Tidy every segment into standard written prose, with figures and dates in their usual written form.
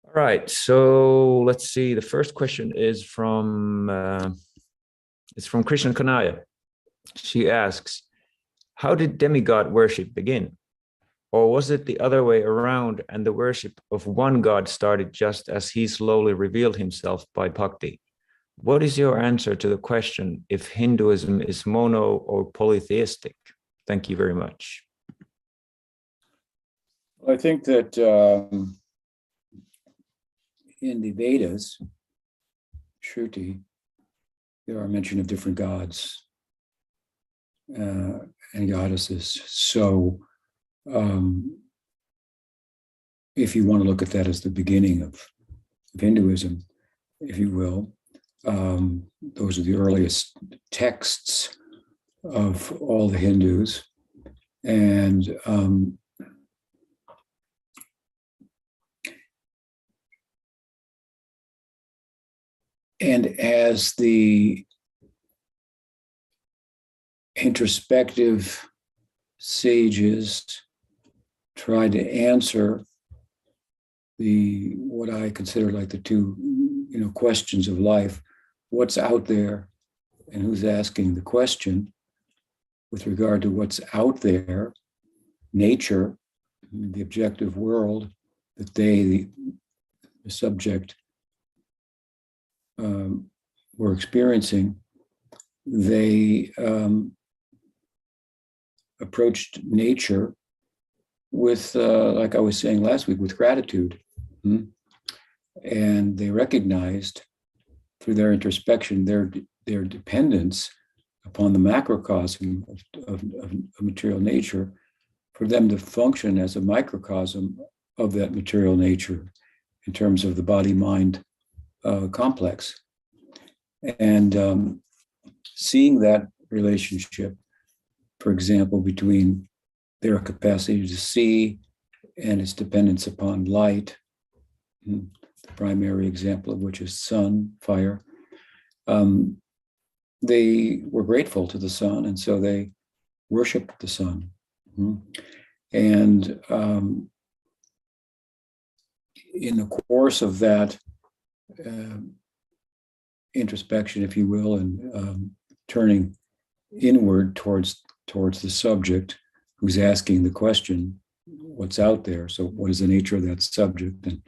All right, so let's see. The first question is from Krishna Kanaya. She asks, how did demigod worship begin? Or was it the other way around and the worship of one God started just as he slowly revealed himself by bhakti? What is your answer to the question if Hinduism is mono or polytheistic? Thank you very much. I think that in the Vedas, Shruti, there are mention of different gods and goddesses. So if you want to look at that as the beginning of Hinduism, if you will, those are the earliest texts of all the Hindus. And as the introspective sages tried to answer what I consider like the two, questions of life, what's out there and who's asking the question with regard to what's out there, nature, the objective world that the subject were experiencing, they approached nature with, like I was saying last week, with gratitude. And they recognized through their introspection their dependence upon the macrocosm of material nature for them to function as a microcosm of that material nature in terms of the body-mind complex. And seeing that relationship, for example, between their capacity to see and its dependence upon light, the primary example of which is sun, fire, they were grateful to the sun, and so they worshiped the sun. And in the course of that introspection, if you will, and turning inward towards the subject who's asking the question, what's out there? So what is the nature of that subject? And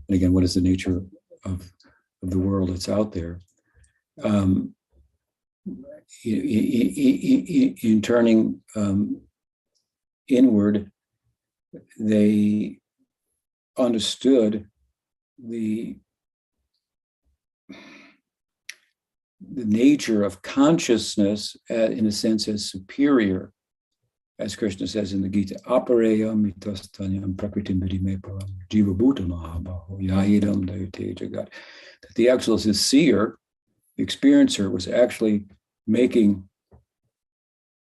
again, what is the nature of the world that's out there? In turning inward, they understood the nature of consciousness in a sense as superior, as Krishna says in the Gita, apareyam mitastanyam prakritim vidimeparam jiva bhutamahabaho yayidam dayate jagat. That the actual seer, the experiencer, was actually making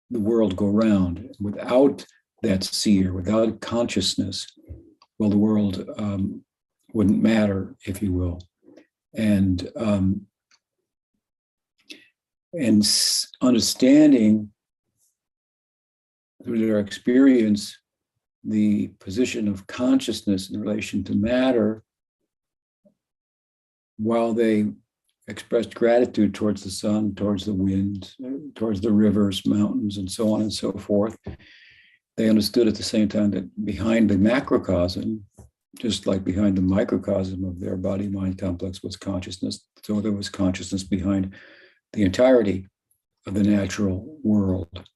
the world go round. Without that seer, without consciousness, well, the world wouldn't matter, if you will. And understanding through their experience the position of consciousness in relation to matter, while they expressed gratitude towards the sun, towards the wind, towards the rivers, mountains, and so on and so forth, they understood at the same time that behind the macrocosm, just like behind the microcosm of their body-mind complex was consciousness, so there was consciousness behind the entirety of the natural world.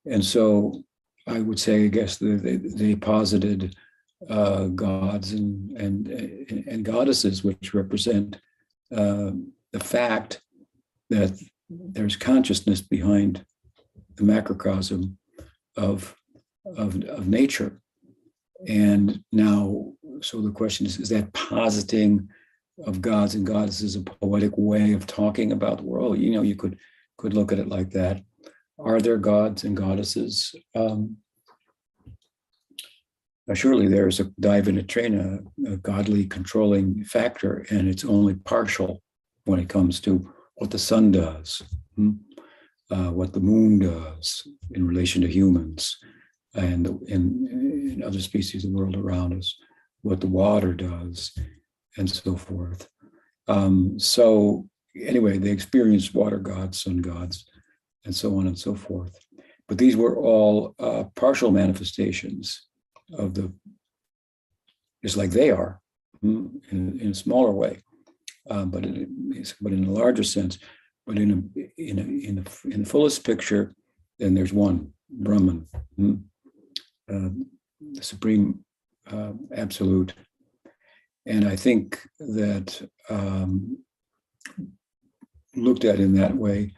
And so I would say, I guess, they posited gods and goddesses, which represent the fact that there's consciousness behind the macrocosm of nature. And now, so the question is that positing of gods and goddesses a poetic way of talking about the world? You could look at it like that. Are there gods and goddesses? Surely there's a Daivanatra, a godly controlling factor, and it's only partial when it comes to what the sun does, what the moon does in relation to humans, and in other species of the world around us, what the water does, and so forth. So anyway, they experienced water gods, sun gods, and so on and so forth. But these were all partial manifestations of the, just like they are, in a smaller way, but in a larger sense. But in the fullest picture, then there's one Brahman, the supreme absolute. And I think that looked at in that way,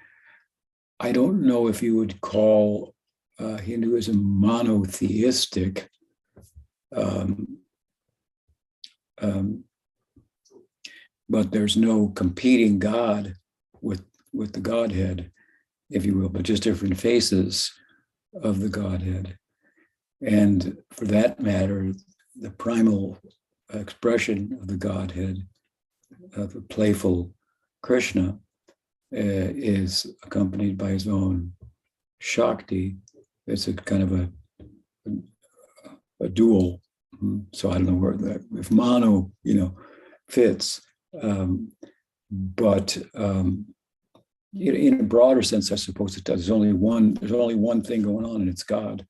I don't know if you would call Hinduism monotheistic. But there's no competing God with the Godhead, if you will, but just different faces of the Godhead. And for that matter, the primal expression of the Godhead, the playful Krishna, is accompanied by his own Shakti. It's a kind of a dual. So I don't know where that, if mono, fits. But in a broader sense, I suppose it does. There's only one thing going on, and it's God.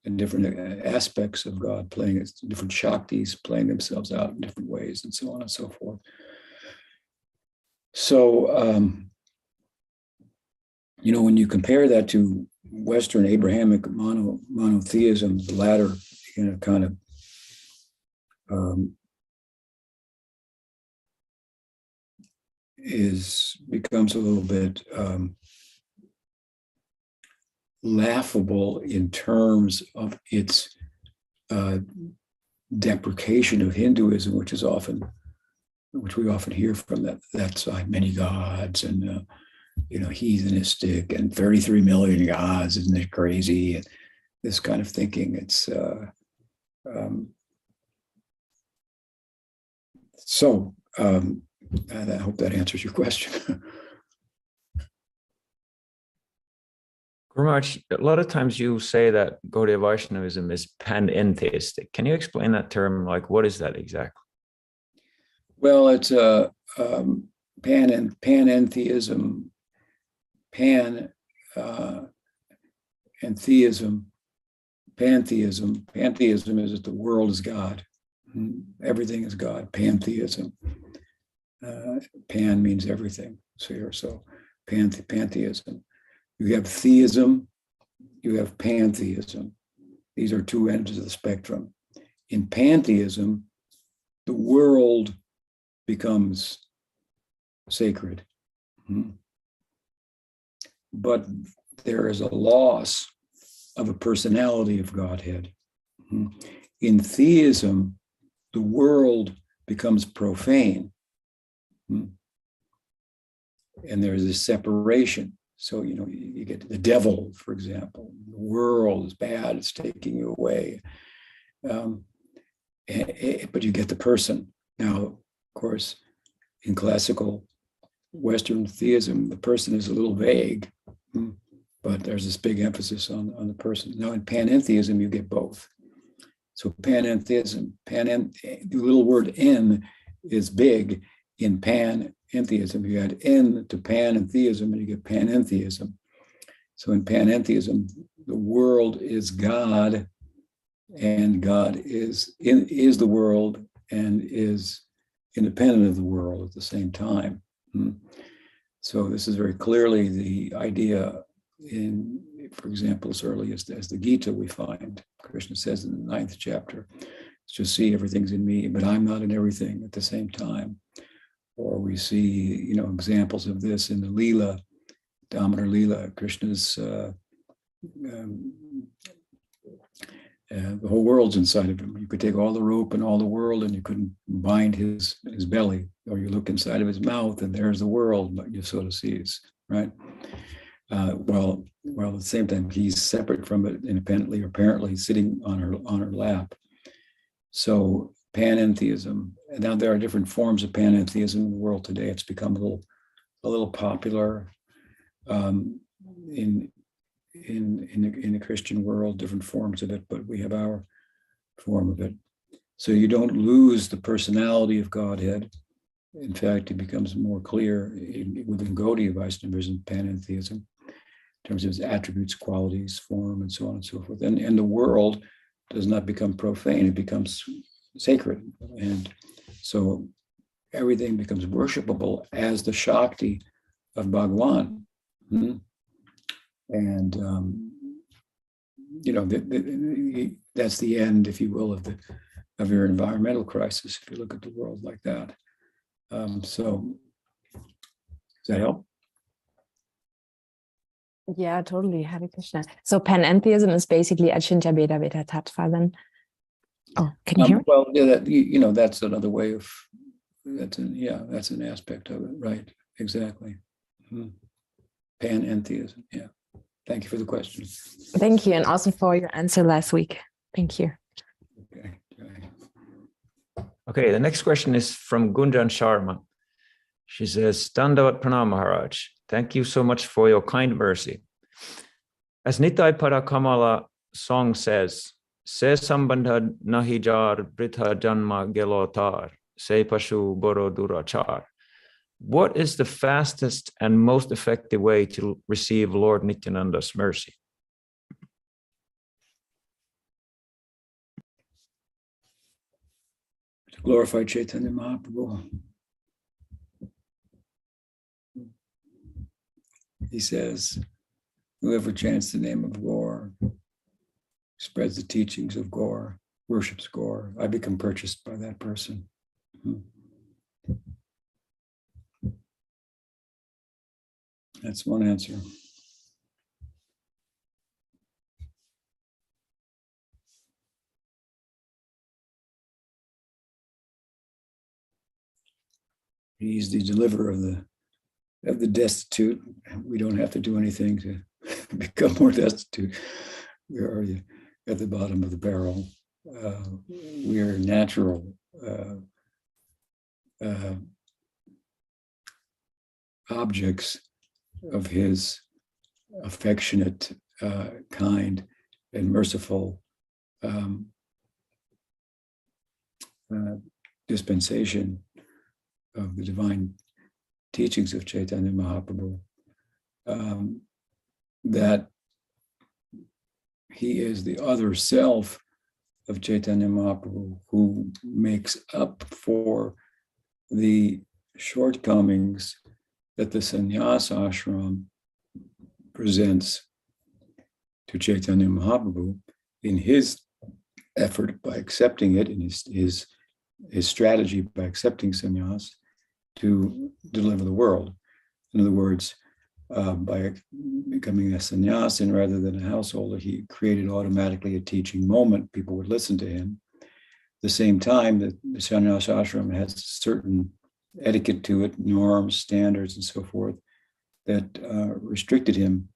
And different aspects of God playing, different Shaktis playing themselves out in different ways, and so on and so forth. So, when you compare that to Western Abrahamic monotheism, the latter, kind of becomes a little bit laughable in terms of its deprecation of Hinduism, which we often hear from that side, many gods and heathenistic and 33 million gods, isn't it crazy? And this kind of thinking. It's I hope that answers your question. Guru Maharaj, a lot of times you say that Gaudiya Vaishnavism is panentheistic. Can you explain that term? Like, what is that exactly? Well, it's a panentheism, and theism. Pantheism is that the world is God. Everything is God. Pantheism. Pan means everything. So pantheism. You have theism, you have pantheism. These are two ends of the spectrum. In pantheism, the world becomes sacred. But there is a loss of a personality of Godhead. In theism, the world becomes profane. And there's this separation. So, you get the devil, for example. The world is bad, it's taking you away. But you get the person. Now, of course, in classical Western theism, the person is a little vague, but there's this big emphasis on the person. Now, in panentheism, you get both. So panentheism, the little word "n" is big. In panentheism, you add "n" to pan and theism, and you get panentheism. So in panentheism, the world is God, and God is the world and is independent of the world at the same time. So this is very clearly the idea in, for example, as early as the Gita we find. Krishna says in the 9th chapter, just see everything's in me, but I'm not in everything at the same time. Or we see, examples of this in the Leela, Damodar Leela, Krishna's, the whole world's inside of him. You could take all the rope and all the world and you couldn't bind his belly, or you look inside of his mouth and there's the world, but you sort of sees, right? Well, at the same time, he's separate from it independently, or apparently sitting on her lap. So panentheism. And now there are different forms of panentheism in the world today. It's become a little popular. In in the Christian world, different forms of it, but we have our form of it. So you don't lose the personality of Godhead. In fact, it becomes more clear within Gaudiya Vaishnavism, panentheism, in terms of its attributes, qualities, form, and so on and so forth. And the world does not become profane, it becomes sacred. And so everything becomes worshipable as the Shakti of Bhagavan. And, that's the end, if you will, of your environmental crisis, if you look at the world like that. So, does that help? Yeah, totally. Hare Krishna. So panentheism is basically Achintya Bheda Veda Tattva then. Oh, can you hear me? Well, yeah, that's another way of, that's an aspect of it, right? Exactly. Panentheism, yeah. Thank you for the question. Thank you, and also for your answer last week. Thank you. Okay, the next question is from Gunjan Sharma. She says, Dandavat Pranam Maharaj, thank you so much for your kind mercy. As Nitai Pada Kamala song says, Se sambandha nahi jar britha janma gelotar, se pashu boro durachar. What is the fastest and most effective way to receive Lord Nityananda's mercy? To glorify Chaitanya Mahaprabhu. He says, whoever chants the name of Gaur, spreads the teachings of Gaur, worships Gaur, I become purchased by that person. That's one answer. He's the deliverer of the destitute. We don't have to do anything to become more destitute. We're already at the bottom of the barrel. We are natural objects of his affectionate, kind, and merciful dispensation of the divine teachings of Chaitanya Mahaprabhu, that he is the other self of Chaitanya Mahaprabhu who makes up for the shortcomings that the sannyasa ashram presents to Chaitanya Mahaprabhu in his effort by accepting it, in his strategy by accepting sannyas to deliver the world. In other words, by becoming a sannyasin rather than a householder, he created automatically a teaching moment. People would listen to him. At the same time, the sannyasa ashram has certain etiquette to it, norms, standards, and so forth, that restricted him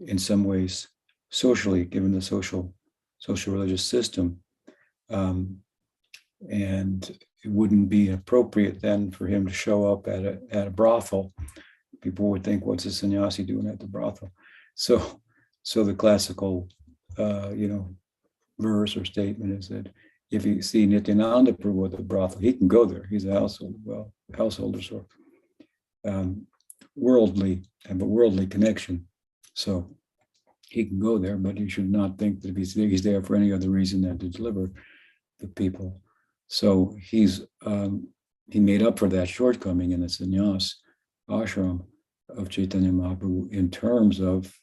in some ways socially, given the social religious system. And it wouldn't be appropriate then for him to show up at a brothel. People would think, what's a sannyasi doing at the brothel? So the classical, verse or statement is that if you see Nityananda Prabhu at the brothel, he can go there. He's a householder, so worldly, have a worldly connection. So he can go there, but you should not think that he's there for any other reason than to deliver the people. So he made up for that shortcoming in the sannyas ashram of Chaitanya Mahaprabhu in terms of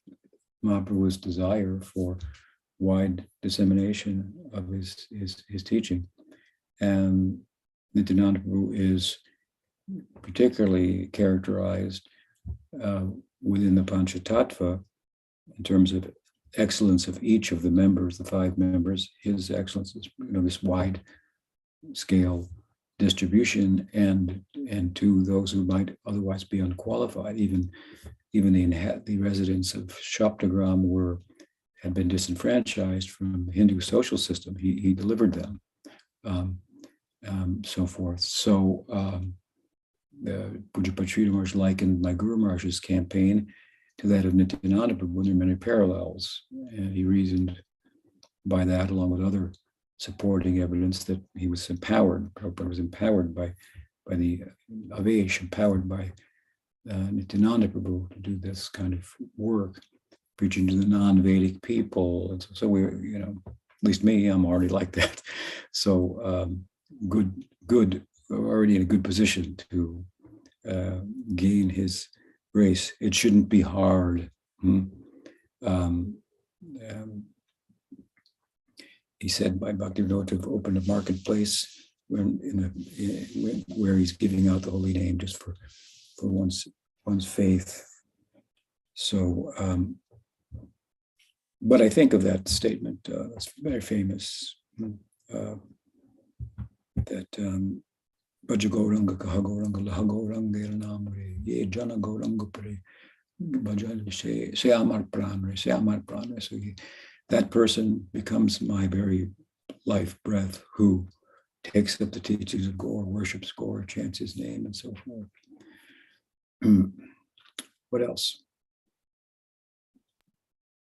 Mahaprabhu's desire for wide dissemination of his teaching. And Nityananda Prabhu is particularly characterized within the Panchatattva in terms of excellence of each of the members, the 5 members. His excellence is this wide scale distribution, and to those who might otherwise be unqualified, even the residents of Shaptagram had been disenfranchised from the Hindu social system. He delivered them, so forth. So the Pujya Patrita Maharaj likened my Guru Maharaj's campaign to that of Nityananda Prabhu. There are many parallels, and he reasoned by that, along with other supporting evidence, that he was empowered. Prabhupada was empowered by the Avesh, empowered by Nityananda Prabhu to do this kind of work, preaching to the non-Vedic people. And so we, at least me, I'm already like that. So good, already in a good position to gain his grace. It shouldn't be hard. He said by Bhaktivinoda to have opened a marketplace where he's giving out the holy name just for one's faith. So, but I think of that statement, that's very famous, that Bhaja Gauranga Kaha Gauranga Laha Gauranga Namre Ye Jana Gauranga Puri Bhajan Se Amar Pranre Se Amar Pranre. So that person becomes my very life breath, who takes up the teachings of Gaur, worships Gaur, chants his name, and so forth. What else?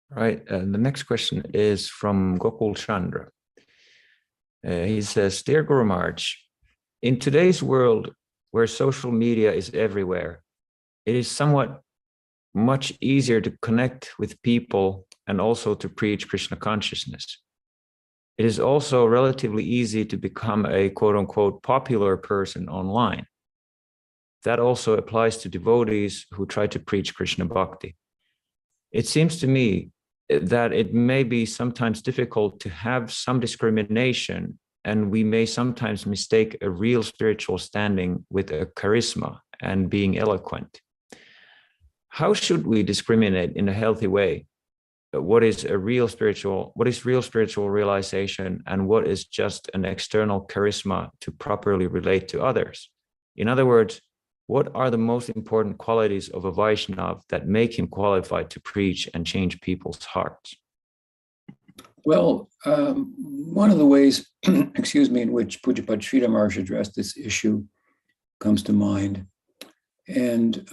Right. The next question is from Gokul Chandra. He says, Dear Guru Maharaj, in today's world where social media is everywhere, it is somewhat much easier to connect with people and also to preach Krishna consciousness. It is also relatively easy to become a quote unquote popular person online. That also applies to devotees who try to preach Krishna bhakti. It seems to me that it may be sometimes difficult to have some discrimination, and we may sometimes mistake a real spiritual standing with a charisma and being eloquent. How should we discriminate in a healthy way? What is real spiritual realization, and what is just an external charisma to properly relate to others? In other words, what are the most important qualities of a Vaishnav that make him qualified to preach and change people's hearts? Well, one of the ways, in which Pujapad Sridhar Maharaj addressed this issue comes to mind. And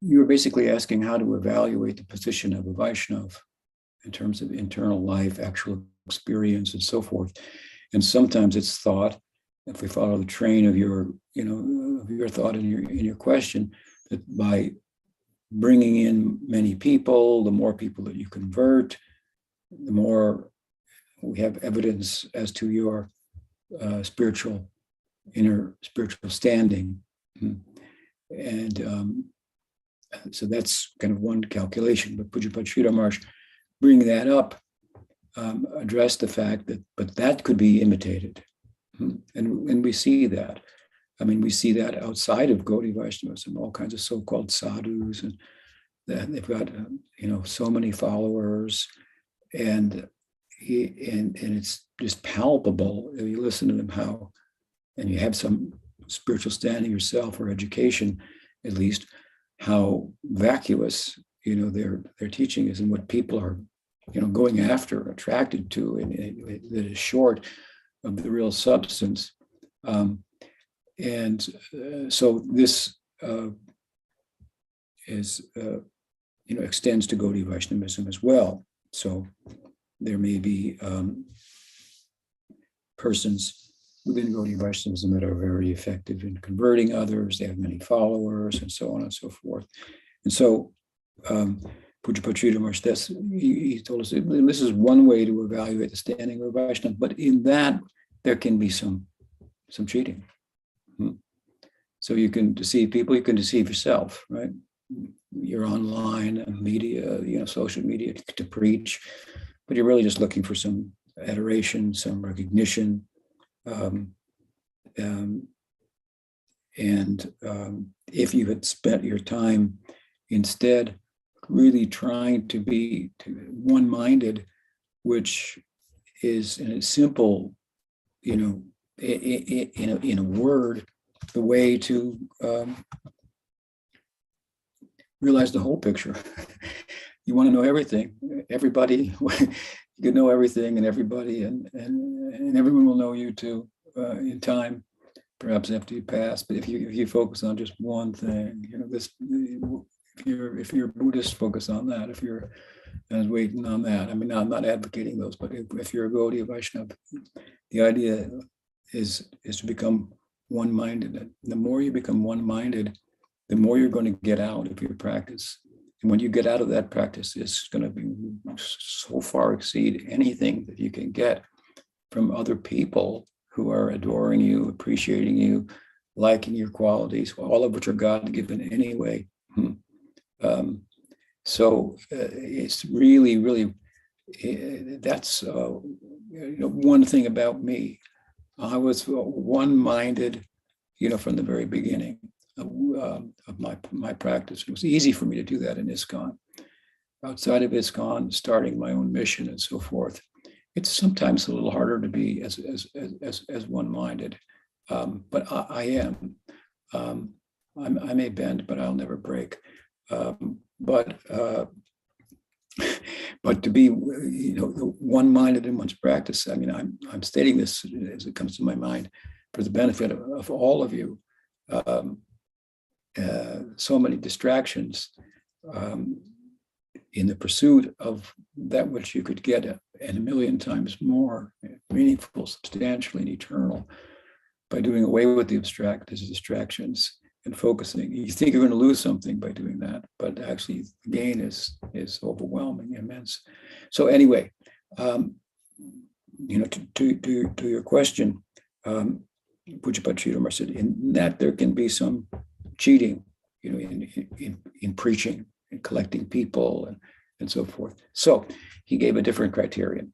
you were basically asking how to evaluate the position of a Vaishnav in terms of internal life, actual experience, and so forth. And sometimes it's thought, if we follow the train of your thought in your question, that by bringing in many people, the more people that you convert, the more we have evidence as to your inner spiritual standing. And so that's kind of one calculation. But Pujapad Sridhar Maharaj, bringing that up, addressed the fact that that could be imitated. And we see that. I mean, we see that outside of Gaudiya Vaishnavism, all kinds of so-called sadhus, and they've got so many followers, and it's just palpable if you listen to them and you have some spiritual standing yourself, or education at least, how vacuous their teaching is, and what people are going after, attracted to, and that is short of the real substance. So this extends to Gaudiya Vaishnavism as well. So there may be persons within Gaudiya Vaishnavism that are very effective in converting others. They have many followers, and so on and so forth. And so Pujapad Sridhar Maharaj, he told us this is one way to evaluate the standing of a Vaishnava, but in that there can be some cheating. So you can deceive people, you can deceive yourself, right? You're online and media, social media to preach, but you're really just looking for some adoration, some recognition. If you had spent your time instead really trying to be one-minded, which is in a simple, in a word, the way to realize the whole picture. You want to know everything, everybody. You can know everything and everybody, and everyone will know you too in time. perhaps after you pass. But if you focus on just one thing, this, if you're Buddhist, focus on that. If you're waiting on that, I mean, I'm not advocating those, but if you're a Gaudiya Vaishnava, the idea is to become one-minded. And the more you become one-minded, the more you're going to get out of your practice. And when you get out of that practice, it's going to be so far exceed anything that you can get from other people who are adoring you, appreciating you, liking your qualities, all of which are God-given anyway. So it's really, really, that's one thing about me. I was one-minded, from the very beginning of my practice. It was easy for me to do that in ISKCON. Outside of ISKCON, starting my own mission and so forth, it's sometimes a little harder to be as one-minded. But I am. I may bend, but I'll never break. But to be, one-minded in one's practice. I mean, I'm stating this as it comes to my mind for the benefit of all of you. So many distractions in the pursuit of that which you could get and a million times more meaningful, substantial, and eternal by doing away with the distractions and focusing. You think you're going to lose something by doing that, but actually the gain is overwhelming, immense. So anyway, to your question, Pujapad Sridhar said, in that there can be some cheating, in preaching and collecting people and so forth. So he gave a different criterion,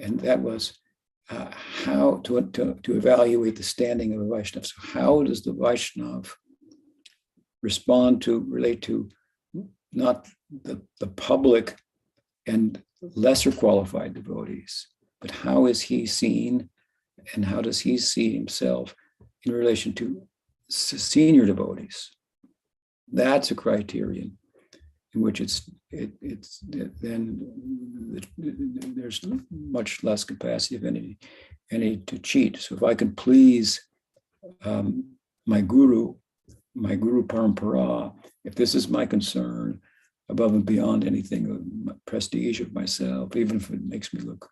and that was how to evaluate the standing of a Vaishnava. So how does the Vaishnava relate to not the public and lesser qualified devotees, but how is he seen and how does he see himself in relation to senior devotees? That's a criterion in which then there's much less capacity of any to cheat. So if I can please my guru parampara, if this is my concern above and beyond anything prestige of myself, even if it makes me look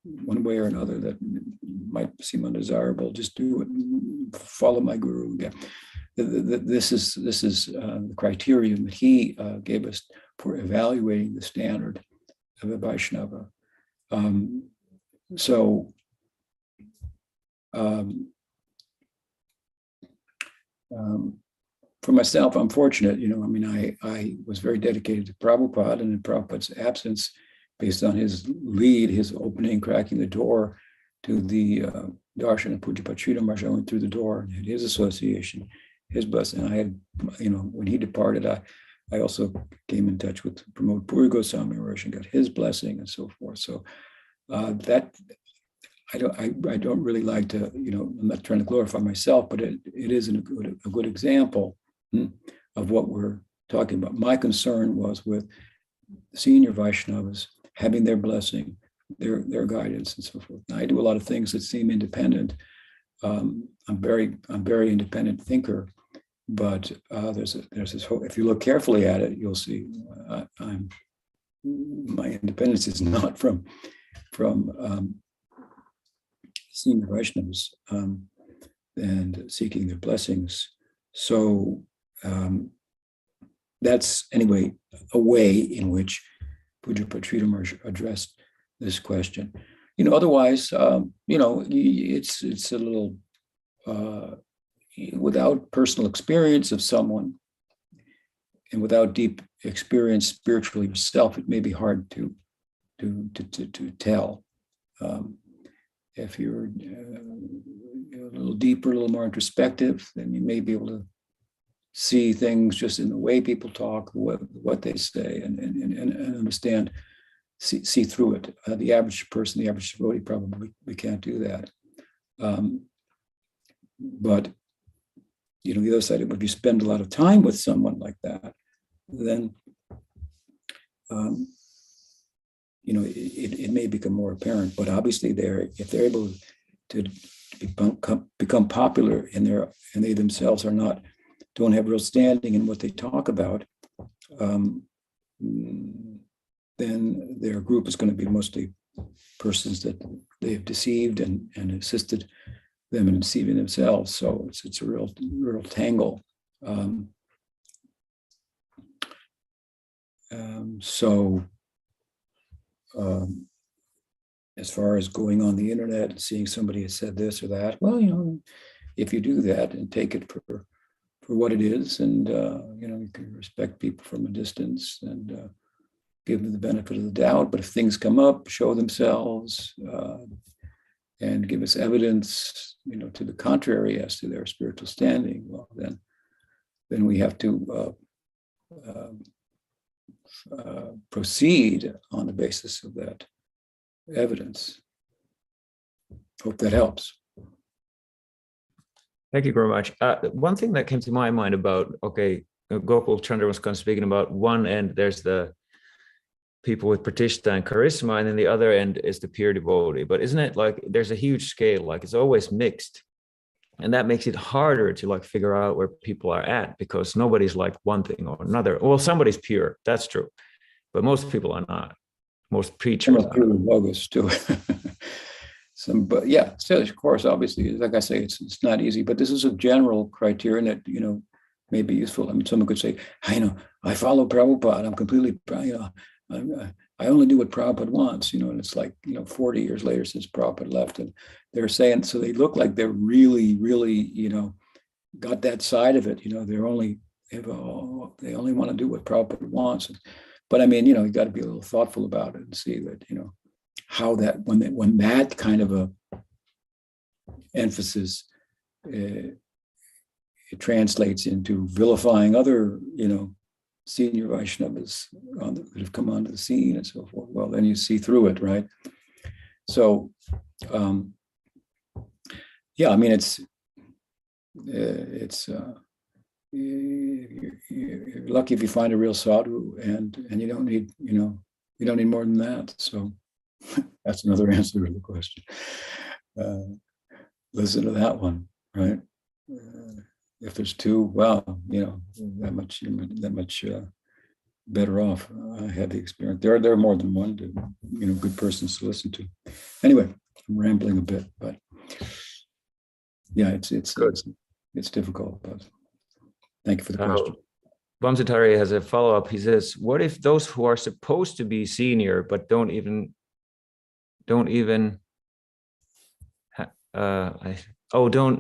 one way or another that might seem undesirable, just do it, follow my guru. Yeah. This is the criterion that he gave us for evaluating the standard of a Vaishnava. For myself, I'm fortunate, I was very dedicated to Prabhupada, and in Prabhupada's absence, based on his lead, his opening, cracking the door to the darshan of Pujapad Sridhar Maharaj, I went through the door and had his association, his blessing. I had, when he departed, I also came in touch with Pramod Puri Goswami Maharaj and got his blessing and so forth. So that I don't really like to, I'm not trying to glorify myself, but it is a good example of what we're talking about. My concern was with senior Vaishnavas having their blessing, their guidance, and so forth. Now, I do a lot of things that seem independent. I'm very independent thinker, but there's this whole, if you look carefully at it, you'll see my independence is not from senior Vaishnavas and seeking their blessings. So that's anyway a way in which Pujapad Sridhar Maharaj addressed this question. Otherwise, it's a little without personal experience of someone and without deep experience spiritually yourself, it may be hard to tell. If you're a little deeper, a little more introspective, then you may be able to see things just in the way people talk, what they say, and understand, see through it. The average person, the average devotee, probably we can't do that. But the other side, if you spend a lot of time with someone like that, then it may become more apparent. But obviously, if they're able to become popular in and they themselves don't have real standing in what they talk about, then their group is going to be mostly persons that they've deceived and assisted them in deceiving themselves. So it's a real tangle. As far as going on the internet and seeing somebody has said this or that, well, if you do that and take it for what it is, and you can respect people from a distance and give them the benefit of the doubt. But if things come up, show themselves and give us evidence, to the contrary as to their spiritual standing, well, then we have to proceed on the basis of that evidence. Hope that helps. Thank you very much. One thing that came to my mind about, Gokul Chandra was kind of speaking about one end, there's the people with pratishtha and charisma, and then the other end is the pure devotee. But isn't it like there's a huge scale, like it's always mixed? And that makes it harder to like figure out where people are at, because nobody's like one thing or another. Well, somebody's pure, that's true, but most people are not. Most preachers are bogus too. But yeah, still, of course, obviously, like I say, it's not easy. But this is a general criterion that may be useful. I mean, someone could say, I follow Prabhupada. I'm completely, I only do what Prabhupada wants. And it's like 40 years later since Prabhupada left, and they're saying, so they look like they're really, really, got that side of it. They only want to do what Prabhupada wants. But I mean, you got to be a little thoughtful about it and see that, how that when that kind of a emphasis it translates into vilifying other, senior Vaishnavas that have come onto the scene and so forth. Well, then you see through it, right? So, yeah, I mean, you're lucky if you find a real sadhu, and you don't need, you don't need more than that. So that's another answer to the question. Listen to that one, right? If there's two, well, that much better off. I had the experience. There are more than one, good persons to listen to. Anyway, I'm rambling a bit, but yeah, it's good. It's difficult, but thank you for the question. Bamsatari has a follow-up. He says, what if those who are supposed to be senior but don't even don't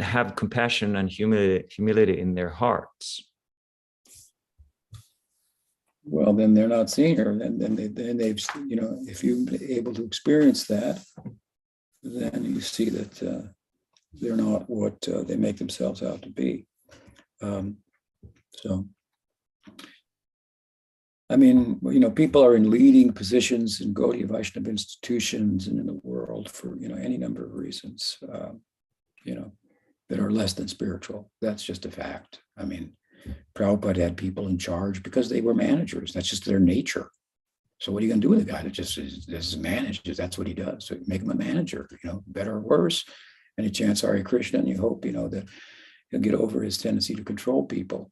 have compassion and humility in their hearts? Well, then they're not senior. Then they've, if you're able to experience that, then you see that they're not what they make themselves out to be. So, I mean, people are in leading positions in Gaudiya Vaishnava institutions and in the world for, any number of reasons, that are less than spiritual. That's just a fact. I mean, Prabhupada had people in charge because they were managers. That's just their nature. So what are you going to do with a guy that just manages? That's what he does. So you make him a manager, better or worse. And you chant Hare Krishna, and you hope, that he'll get over his tendency to control people,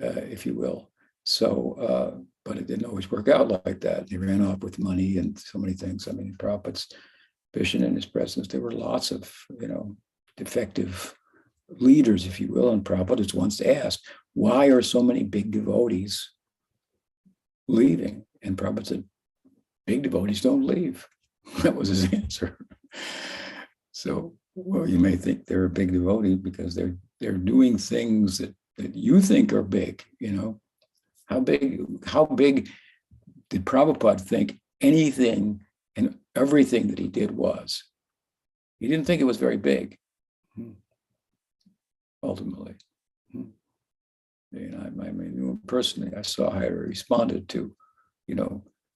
if you will. So, but it didn't always work out like that. He ran off with money and so many things. I mean, Prabhupada's vision and his presence, there were lots of, defective leaders, if you will. And Prabhupada once asked, why are so many big devotees leaving? And Prabhupada said, big devotees don't leave. That was his answer. So, well, you may think they're a big devotee because they're doing things that you think are big, How big did Prabhupada think anything and everything that he did was? He didn't think it was very big, ultimately. I mean, personally, I saw how he responded to,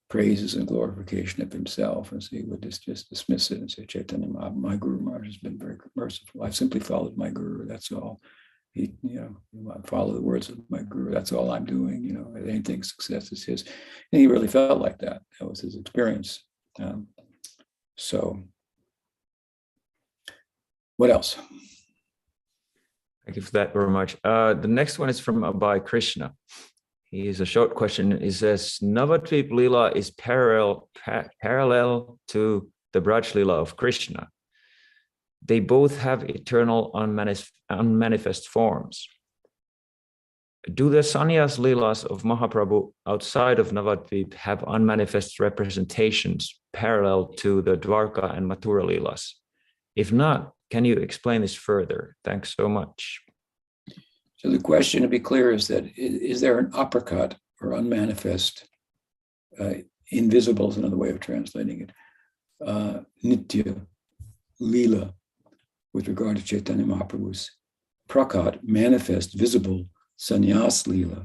praises and glorification of himself, and so he would just dismiss it and say, Chaitanya, my Guru Maharaja has been very merciful. I've simply followed my Guru, that's all. I follow the words of my Guru, that's all I'm doing, anything success is his. And he really felt like that. That was his experience. So What else? Thank you for that very much. The next one is from Abhay Krishna. He is a short question. He says, Navadvip Lila is parallel to the Braj Lila of Krishna. They both have eternal unmanifest forms. Do the sannyas Leelas of Mahaprabhu outside of Navadvip have unmanifest representations parallel to the Dwarka and Mathura Leelas? If not, can you explain this further? Thanks so much. So the question, to be clear, is that is there an aprakat or unmanifest, invisible is another way of translating it, nitya, lila, with regard to Chaitanya Mahaprabhu's prakat, manifest, visible, sannyas lila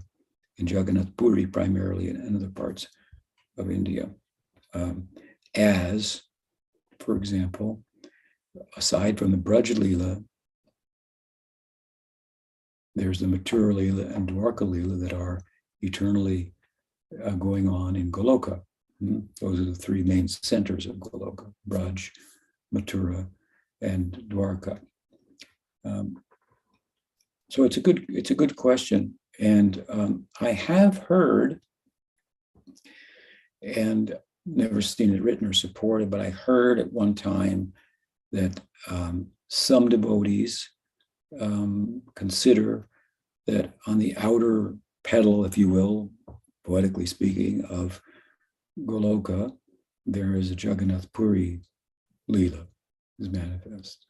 in Jagannatha Puri primarily and other parts of India. As, for example, aside from the Braj Lila, there's the Mathura Lila and Dwarka Lila that are eternally going on in Goloka. Those are the three main centers of Goloka: Braj, Mathura, and Dwarka. So it's a good question, and I have heard, and never seen it written or supported, but I heard at one time that some devotees consider that on the outer petal, if you will, poetically speaking, of Goloka, there is a Jagannatha Puri Leela is manifest.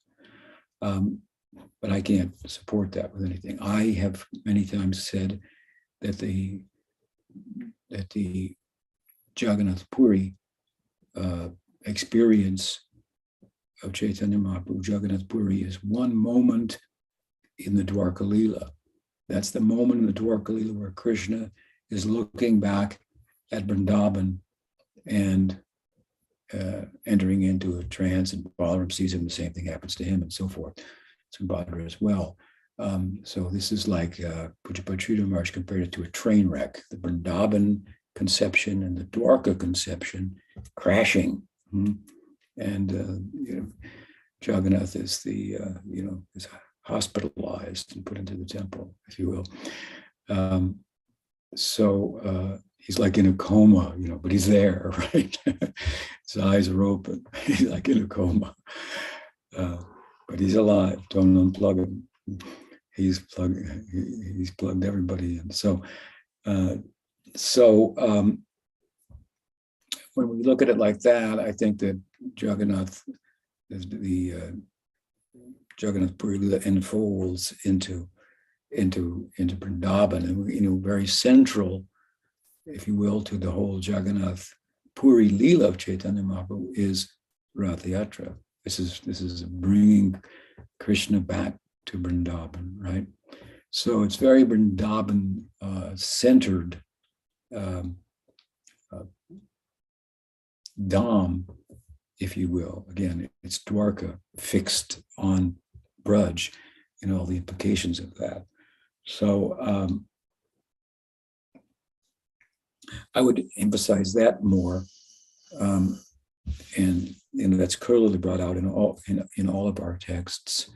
But I can't support that with anything. I have many times said that the Jagannatha Puri experience of Chaitanya Mahaprabhu, Jagannatha Puri, is one moment in the Dwarka Leela. That's the moment in the Dwarka Leela where Krishna is looking back at Vrindavan and entering into a trance, and Balaram sees him, the same thing happens to him, and so forth. Subhadra as well. So this is like Pujapad Sridhar Maharaj compared it to a train wreck, the Vrindavan conception and the Dwarka conception crashing. And Jagannath is the is hospitalized and put into the temple, if you will. So he's like in a coma, but he's there, right? His eyes are open. He's like in a coma, but he's alive. Don't unplug him. He's plugged everybody in. So when we look at it like that, I think that Jagannath, the Jagannatha Puri Leela unfolds into Vrindavan, and very central, if you will, to the whole Jagannatha Puri Leela of Chaitanya Mahaprabhu is Rath Yatra. This is bringing Krishna back to Vrindavan, right? So it's very Vrindavan centered Dham, if you will. Again, it's Dwarka fixed on Braj and all the implications of that. So I would emphasize that more, and that's clearly brought out in all of our texts.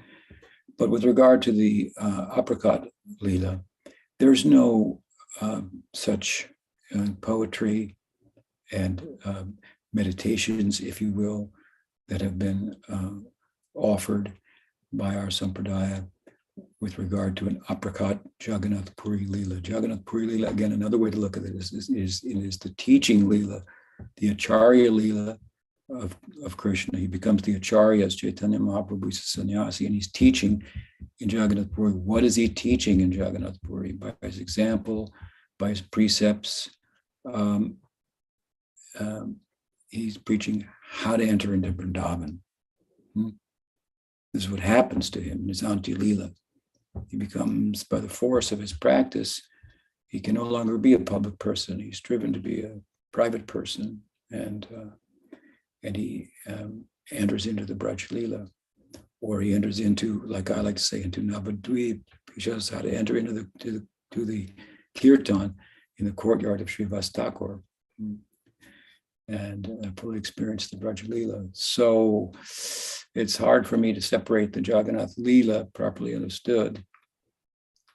But with regard to the aprakat Leela, there's no such poetry and meditations, if you will, that have been offered by our sampradaya with regard to an aprakat Jagannatha Puri Leela. Jagannatha Puri Leela, again, another way to look at it is the teaching Leela, the Acharya Leela of Krishna. He becomes the Acharya as Chaitanya Mahaprabhu, is a sannyasi, and he's teaching in Jagannatha Puri. What is he teaching in Jagannatha Puri? By his example, by his precepts. He's preaching how to enter into Vrindavan. This is what happens to him in his Anti Leela. He becomes, by the force of his practice, he can no longer be a public person. He's driven to be a private person, and he enters into the Braj Leela, or he enters into, like I like to say, into Navadvip. He shows how to enter into the kirtan in the courtyard of Srivas Thakur. and fully experience the Braja Leela. So it's hard for me to separate the Jagannath Leela properly understood,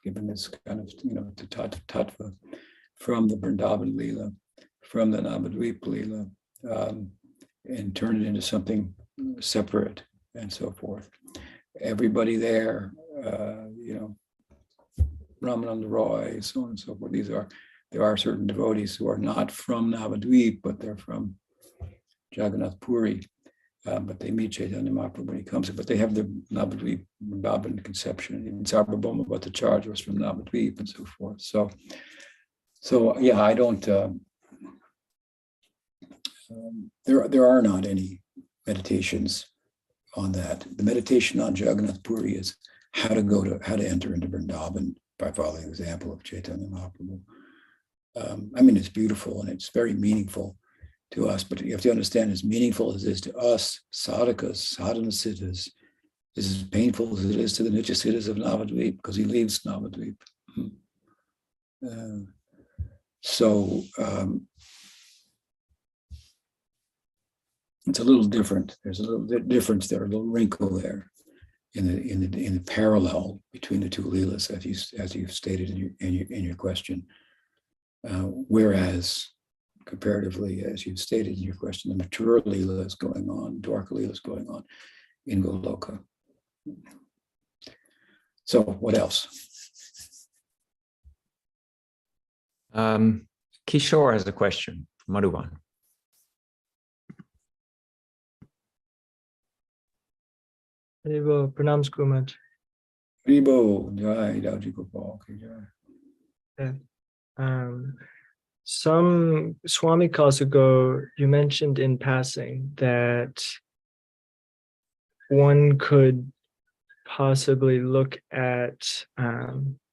given this kind of, the tattva, from the Vrindavan Leela, from the Navadvip Leela, and turn it into something separate and so forth. Everybody there, Ramananda Roy, so on and so forth. There are certain devotees who are not from Navadvip, but they're from Jagannath Puri. But they meet Chaitanya Mahaprabhu when he comes. But they have the Navadvip Vrindavan conception. Even Sarvabhauma Bhattacharya was from Navadvip and so forth. So yeah, I don't. There are not any meditations on that. The meditation on Jagannath Puri is how to enter into Vrindavan by following the example of Chaitanya Mahaprabhu. It's beautiful and it's very meaningful to us, but you have to understand, as meaningful as it is to us, sadhakas, sadhana siddhas, is as painful as it is to the Nitya siddhas of Navadvip, because he leaves Navadvip. It's a little different. There's a little difference there, a little wrinkle there in the parallel between the two leelas, as you've stated in your question. Whereas, comparatively, as you've stated in your question, the mature leela is going on, Dwarka leela is going on in Goloka. So, what else? Kishore has a question from Madhuban. Haribo, pranams Kumaj. Haribo, Jai, Dauji Gopal, Jai. Some Swami calls ago, you mentioned in passing that one could possibly look at,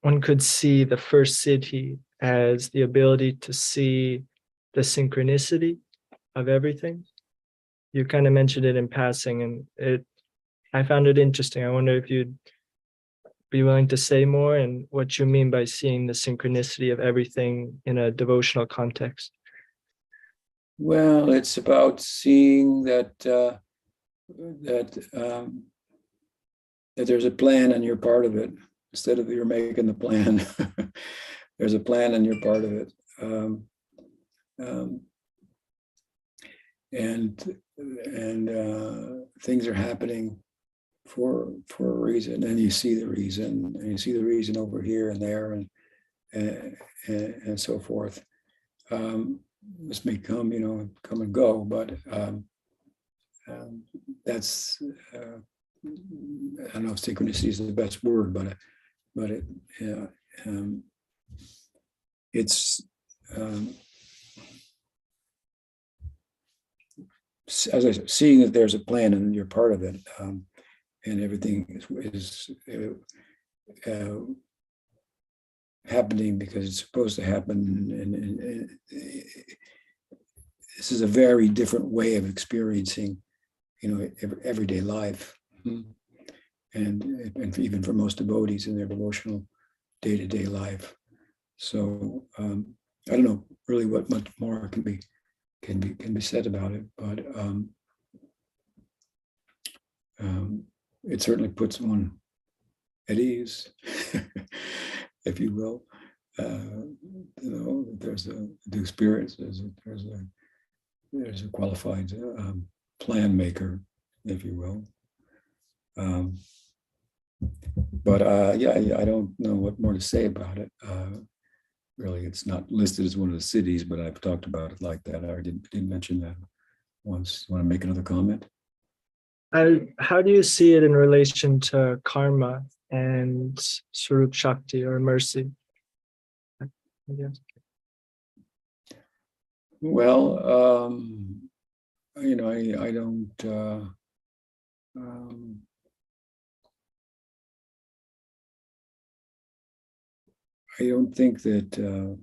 one could see the first siddhi as the ability to see the synchronicity of everything. You kind of mentioned it in passing, and I found it interesting. I wonder if you'd be willing to say more and what you mean by seeing the synchronicity of everything in a devotional context. Well, it's about seeing that there's a plan and you're part of it. Instead of you're making the plan, there's a plan and you're part of it. Things are happening for a reason, and you see the reason, and you see the reason over here and there, and so forth. This may come, come and go, but that's I don't know if synchronicity is the best word, but it's as I said, seeing that there's a plan and you're part of it. And everything is happening because it's supposed to happen. And this is a very different way of experiencing, everyday life. And even for most devotees in their devotional day-to-day life. So I don't know really what much more can be said about it, but it certainly puts one at ease, if you will. There's the experience. There's a qualified plan maker, if you will. But I don't know what more to say about it. Really, it's not listed as one of the cities, but I've talked about it like that. I didn't mention that once. You want to make another comment? How do you see it in relation to karma and svarupa-sakti or mercy? Well, I don't. I don't think that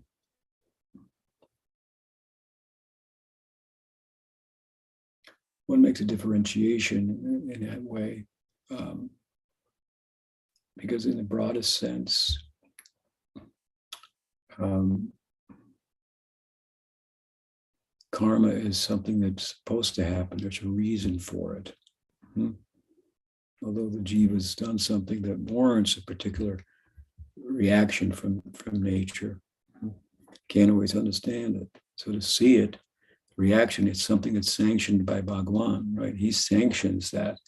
one makes a differentiation in that way, because in the broadest sense, karma is something that's supposed to happen. There's a reason for it. Although the jiva has done something that warrants a particular reaction from nature, can't always understand it. So to see it, reaction, it's something that's sanctioned by Bhagwan, right? He sanctions that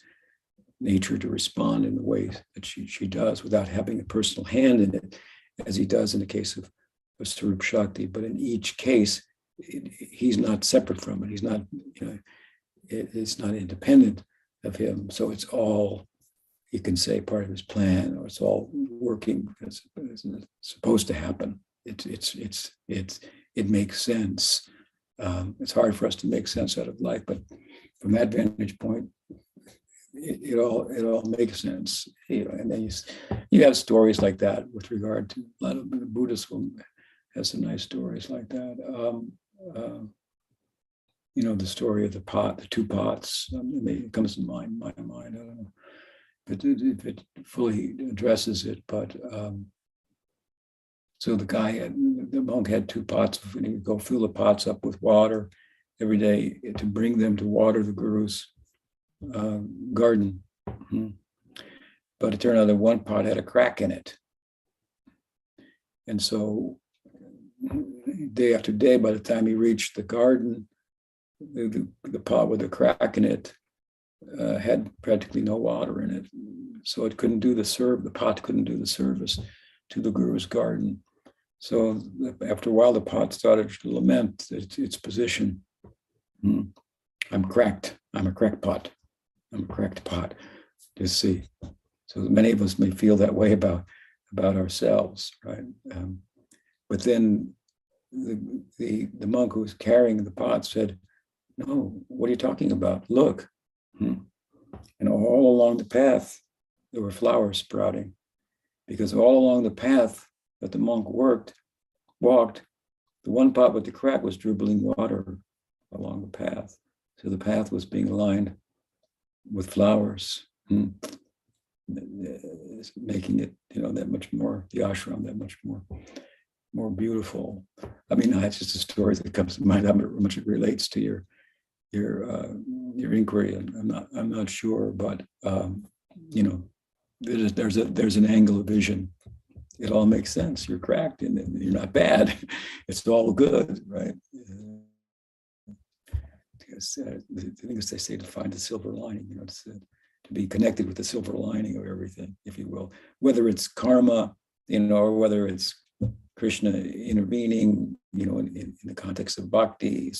nature to respond in the way that she does without having a personal hand in it, as he does in the case of svarupa-sakti. But in each case, he's not separate from it. He's not, it's not independent of him. So it's all, you can say, part of his plan, or it's all working as it's supposed to happen. It makes sense. It's hard for us to make sense out of life, but from that vantage point, it all makes sense. And then you have stories like that with regard to a lot of the Buddhism has some nice stories like that. The story of the two pots. It comes to my mind. I don't know, but if it fully addresses it. But so the monk had two pots, and he would go fill the pots up with water every day to bring them to water the Guru's garden. But it turned out that one pot had a crack in it, and so day after day, by the time he reached the garden, the pot with the crack in it had practically no water in it, so it couldn't do the pot couldn't do the service to the Guru's garden. So after a while, the pot started to lament its position. I'm cracked. I'm a cracked pot. I'm a cracked pot. You see. So many of us may feel that way about ourselves, right? But then the monk who was carrying the pot said, "No, what are you talking about? Look." And all along the path, there were flowers sprouting, because all along the path that the monk walked, the one pot with the crack was dribbling water along the path. So the path was being lined with flowers, making it, that much more, the ashram that much more beautiful. I mean, that's just a story that comes to mind. How much it relates to your inquiry, and I'm not sure, but there's an angle of vision. It all makes sense. You're cracked, and you're not bad. It's all good, right? The thing is, they say to find the silver lining. To be connected with the silver lining of everything, if you will. Whether it's karma, or whether it's Krishna intervening, in the context of bhakti,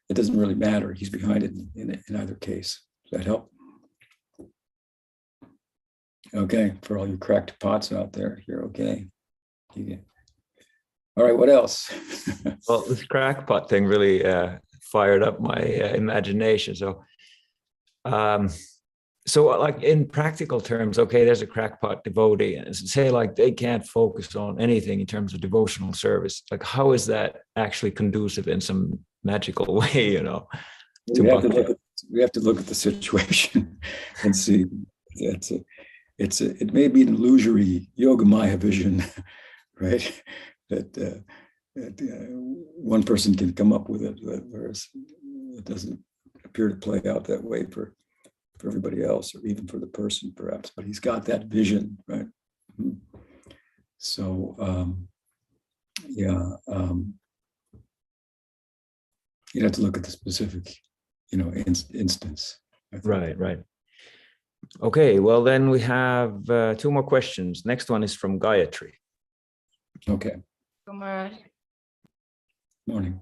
it doesn't really matter. He's behind it in either case. Does that help? Okay, for all you cracked pots out there, you're okay. All right, what else? Well, this crackpot thing really fired up my imagination. So, like in practical terms, okay, there's a crackpot devotee, and say like they can't focus on anything in terms of devotional service. Like, how is that actually conducive in some magical way? We have to look at the situation and see. It may be an illusory yogamaya vision, right? That one person can come up with it, whereas it doesn't appear to play out that way for everybody else, or even for the person, perhaps. But he's got that vision, right? So, you'd have to look at the specific, instance. Right. Okay, well, then we have two more questions. Next one is from Gayatri. Okay. Guru Maharaja. Morning.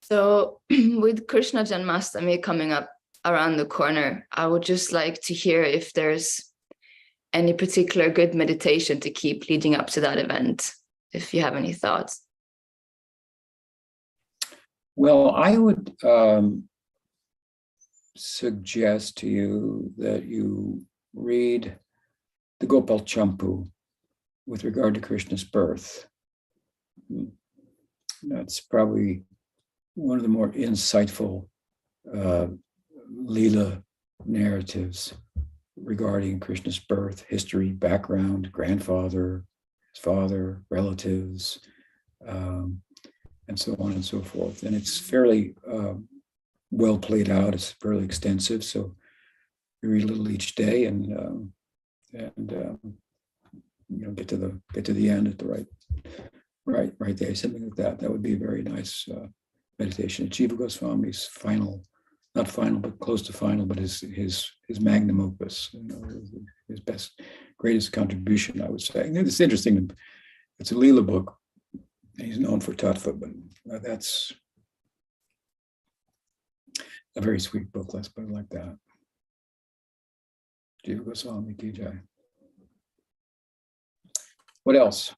So with Krishna Janmashtami coming up around the corner, I would just like to hear if there's any particular good meditation to keep leading up to that event, if you have any thoughts. Well, I would suggest to you that you read the Gopal Champu with regard to Krishna's birth. That's probably one of the more insightful Leela narratives regarding Krishna's birth, history, background, grandfather, his father, relatives. and so on and so forth. And it's fairly well played out. It's fairly extensive, so you read a little each day, and get to the end at the right day, something like that. That would be a very nice meditation. Jiva Goswami's final, not final, but close to final, but his magnum opus, his greatest contribution, I would say. And it's interesting. It's a Leela book. He's known for Tattva, but that's a very sweet book. Let's put it like that. Jiva Goswami Ki Jai. What else?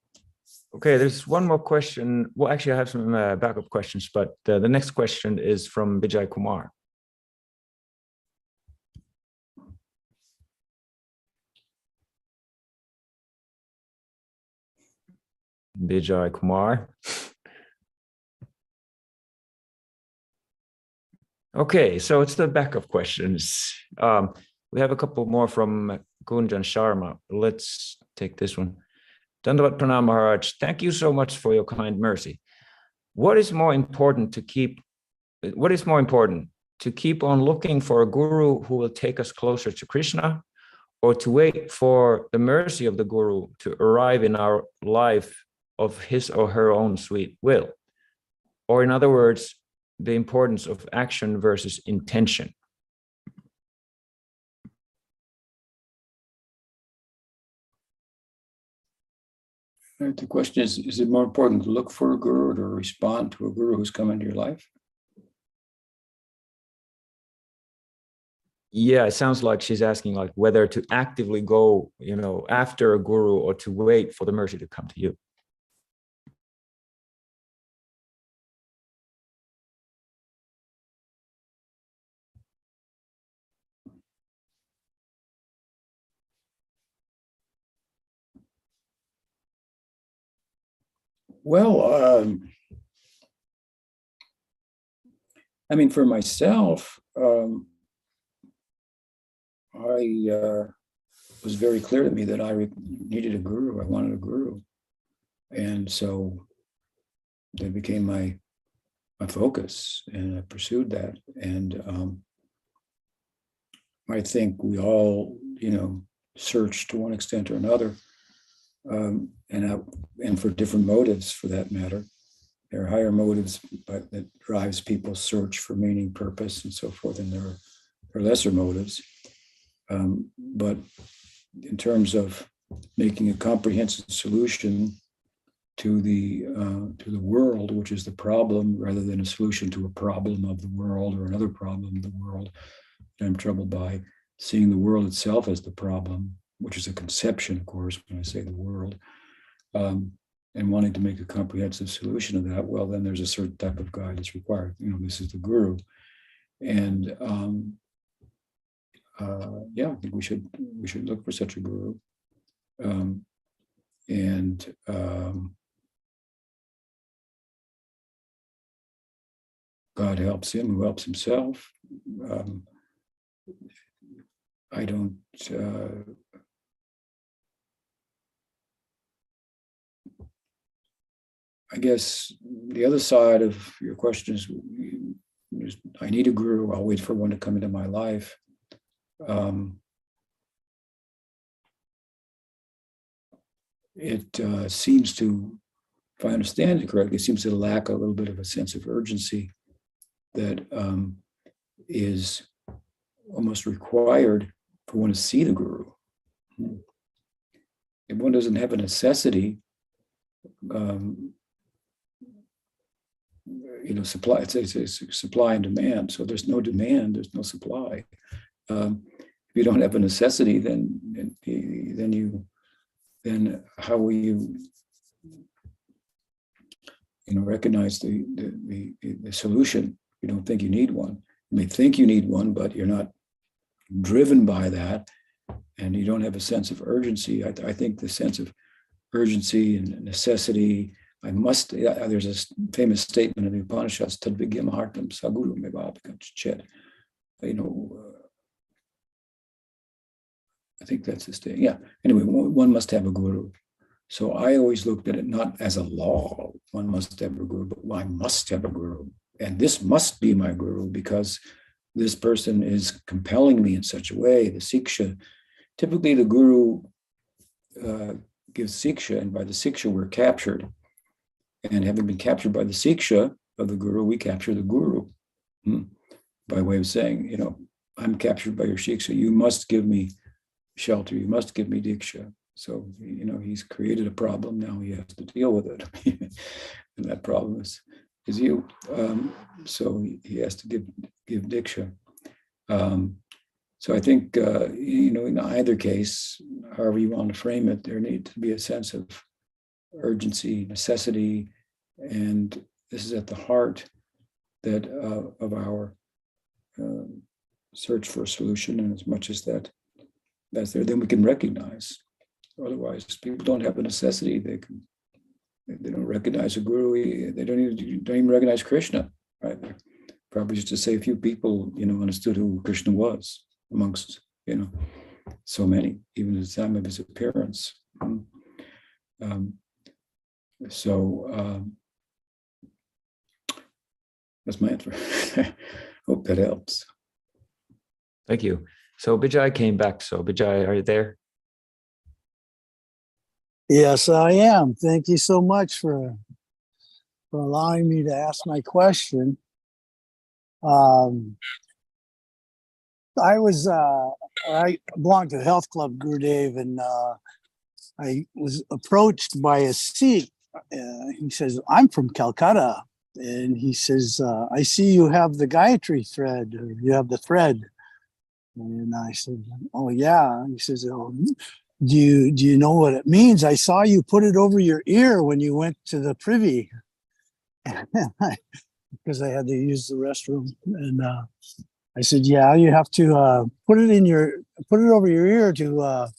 Okay, there's one more question. Well, actually, I have some backup questions, but the next question is from Vijay Kumar. Vijay Kumar. Okay, so it's the backup questions. We have a couple more from Gunjan Sharma. Let's take this one. Dandavats Pranam Maharaj, thank you so much for your kind mercy. What is more important to keep on looking for a guru who will take us closer to Krishna, or to wait for the mercy of the guru to arrive in our life of his or her own sweet will? Or in other words, the importance of action versus intention. The question is it more important to look for a guru or to respond to a guru who's come into your life? Yeah, it sounds like she's asking like whether to actively go, after a guru, or to wait for the mercy to come to you. Well, for myself, it was very clear to me that I needed a guru. I wanted a guru. And so that became my focus, and I pursued that. And I think we all, search to one extent or another, and for different motives, for that matter. There are higher motives that drives people's search for meaning, purpose, and so forth, and there are lesser motives. But in terms of making a comprehensive solution to the world, which is the problem, rather than a solution to a problem of the world or another problem of the world that I'm troubled by, seeing the world itself as the problem, which is a conception, of course, when I say the world, and wanting to make a comprehensive solution of that, well, then there's a certain type of guide that's required. This is the guru. And I think we should look for such a guru. God helps him who helps himself. I don't. I guess the other side of your question is I need a guru. I'll wait for one to come into my life. It seems to, if I understand it correctly, it seems to lack a little bit of a sense of urgency that is almost required for one to see the guru. If one doesn't have a necessity, supply. It's supply and demand. So there's no demand, there's no supply. If you don't have a necessity, then how will you recognize the solution? You don't think you need one. You may think you need one, but you're not driven by that, and you don't have a sense of urgency. I think the sense of urgency and necessity. There's a famous statement in the Upanishads, Tad Vigyam Hartam Saguru Mevabhikachet. I think that's the statement. Yeah. Anyway, one must have a guru. So I always looked at it not as a law, one must have a guru, but I must have a guru. And this must be my guru because this person is compelling me in such a way. The siksha, typically the guru gives siksha, and by the siksha we're captured. And having been captured by the siksha of the guru, we capture the guru. By way of saying, I'm captured by your siksha. You must give me shelter. You must give me diksha. So, he's created a problem. Now he has to deal with it. And that problem is you. So he has to give diksha. So I think, in either case, however you want to frame it, there needs to be a sense of urgency, necessity, and this is at the heart of our search for a solution. And as much as that's there, then we can recognize. Otherwise, people don't have a necessity. They don't recognize a guru. They don't even recognize Krishna. Right? Probably just to say a few people, understood who Krishna was amongst, so many, even at the time of his appearance. That's my answer. Hope that helps. Thank you. So Vijay came back. So Vijay, are you there? Yes, I am. Thank you so much for allowing me to ask my question. I belong to the health club, Gurudev, and I was approached by a Sikh. He says, I'm from Calcutta. And he says, I see you have the Gayatri thread, or you have the thread. And I said, oh, yeah. He says, oh, do you know what it means? I saw you put it over your ear when you went to the privy. Because I had to use the restroom. And I said, yeah, you have to put it over your ear to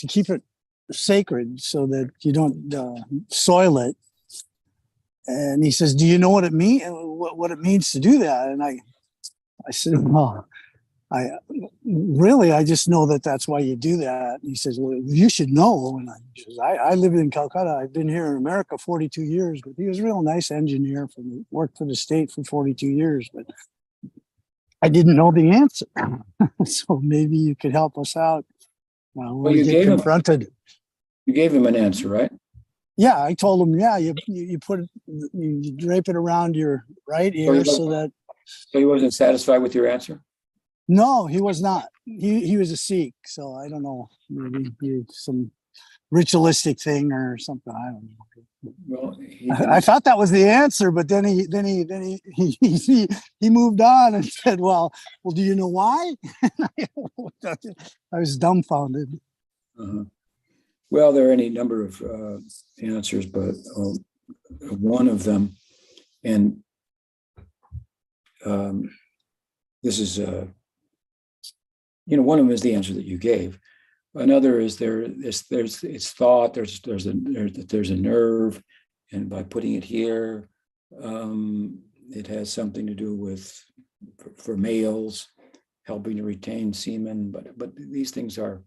keep it sacred so that you don't soil it. And he says, do you know what it means to do that? And I said, well, I just know that that's why you do that. And he says, well, you should know. And I live in Calcutta. I've been here in America 42 years, but he was a real nice engineer worked for the state for 42 years, but I didn't know the answer. So maybe you could help us out when we get confronted. You gave him an answer, right? Yeah, I told him, yeah, you drape it around your right ear So he wasn't satisfied with your answer? No, he was not. He was a Sikh, so I don't know. Maybe some ritualistic thing or something. I don't know. Well, I thought that was the answer, but then he moved on and said, "Well, do you know why?" I was dumbfounded. Well, there are any number of answers, but one of them, and this is one of them is the answer that you gave. Another is it's thought. There's a nerve, and by putting it here, it has something to do with for males helping to retain semen. But these things are,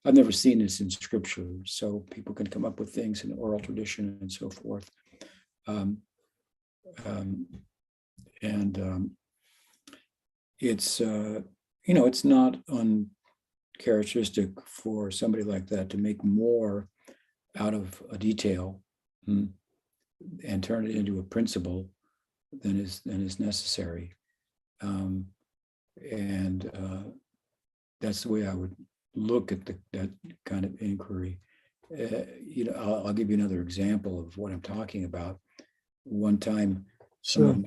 I've never seen this in scripture, so people can come up with things in oral tradition and so forth. It's it's not uncharacteristic for somebody like that to make more out of a detail and turn it into a principle than is necessary. That's the way I would look at that kind of inquiry. I'll give you another example of what I'm talking about. One time, some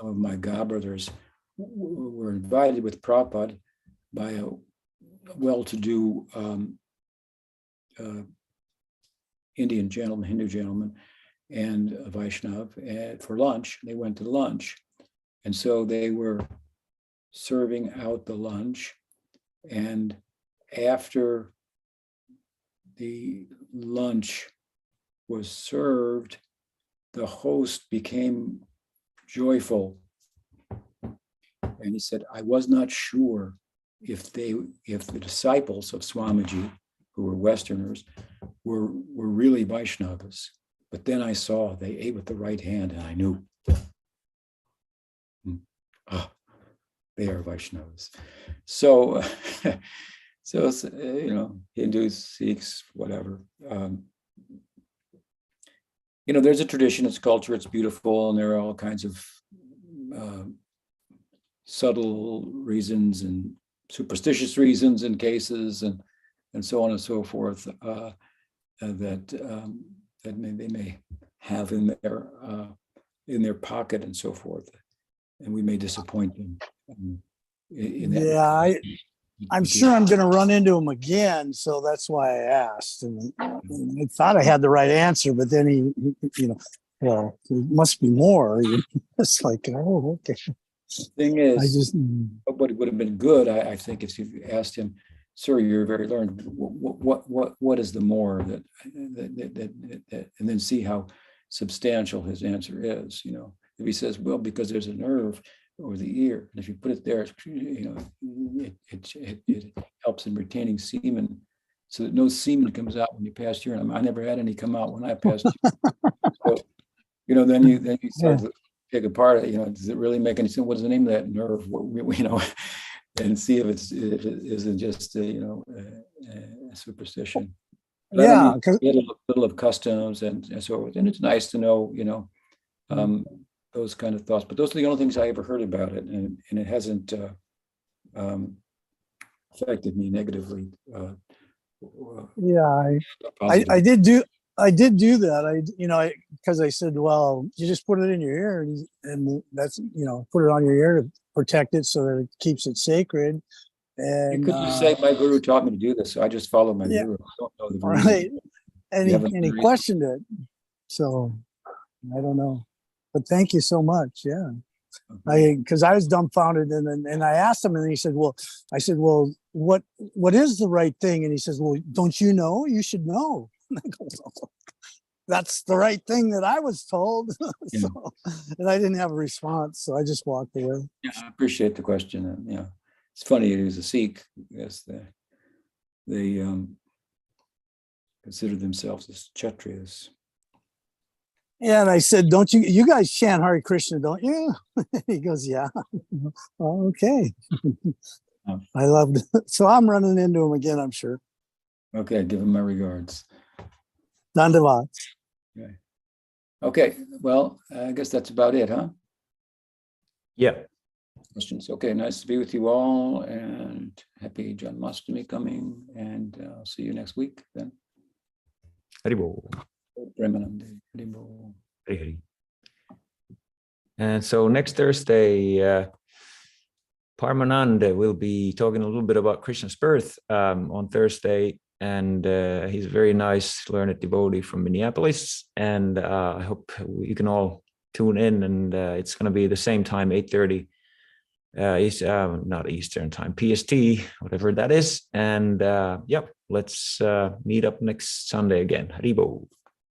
of my godbrothers were invited with Prabhupada by a well-to-do Hindu gentleman, and a Vaishnava for lunch. They went to lunch, and so they were serving out the lunch, and after the lunch was served, the host became joyful, and he said, I was not sure if the disciples of Swamiji, who were Westerners, were really Vaishnavas. But then I saw they ate with the right hand, and I knew, they are Vaishnavas. So, so Hindus, Sikhs, whatever. There's a tradition, it's culture, it's beautiful, and there are all kinds of subtle reasons and superstitious reasons in cases, and so on and so forth, that they may have in their pocket and so forth, and we may disappoint them. In that Yeah, I'm sure I'm going to run into him again, so that's why I asked. And I thought I had the right answer, but then he well, there must be more. It's like, oh, okay. The thing is, what would have been good, I think, if you asked him, "Sir, you're very learned. What is the more that and then see how substantial his answer is. If he says, well, because there's a nerve or the ear, and if you put it there, it helps in retaining semen, so that no semen comes out when you pass urine. I never had any come out when I passed urine. So, then you start to pick apart. Does it really make any sense? What is the name of that nerve? And see if it isn't just a superstition. But because a little of customs and so forth, and it's nice to know, those kind of thoughts. But those are the only things I ever heard about it, and it hasn't affected me negatively. I did do that. Because I said, well, you just put it in your ear, and that's put it on your ear to protect it so that it keeps it sacred. And you could just say, my guru taught me to do this, so I just follow my guru. I don't know the right. And he questioned it, so I don't know. But thank you so much. Yeah, because I was dumbfounded, and I asked him, and he said, "Well," I said, "Well, what is the right thing?" And he says, "Well, don't you know? You should know." And I go, "Well, that's the right thing that I was told." And I didn't have a response, so I just walked away. Yeah, I appreciate the question. And it's funny. He was a Sikh. Yes, they consider themselves as Kshatriyas. Yeah, and I said, "Don't you guys chant Hare Krishna, don't you?" He goes, "Yeah." Oh, okay. I loved it. So I'm running into him again, I'm sure. Okay, give him my regards. Dandavats. Okay, well, I guess that's about it, huh? Yeah. Questions? Okay, nice to be with you all, and happy Janmashtami coming, and I'll see you next week then. Haribol. Haribol. Hari. And so next Thursday, Parmananda will be talking a little bit about Krishna's birth on Thursday. And he's a very nice, learned devotee from Minneapolis. And I hope you can all tune in. And it's going to be the same time, 8:30. Not Eastern time, PST, whatever that is. And let's meet up next Sunday again. Haribo.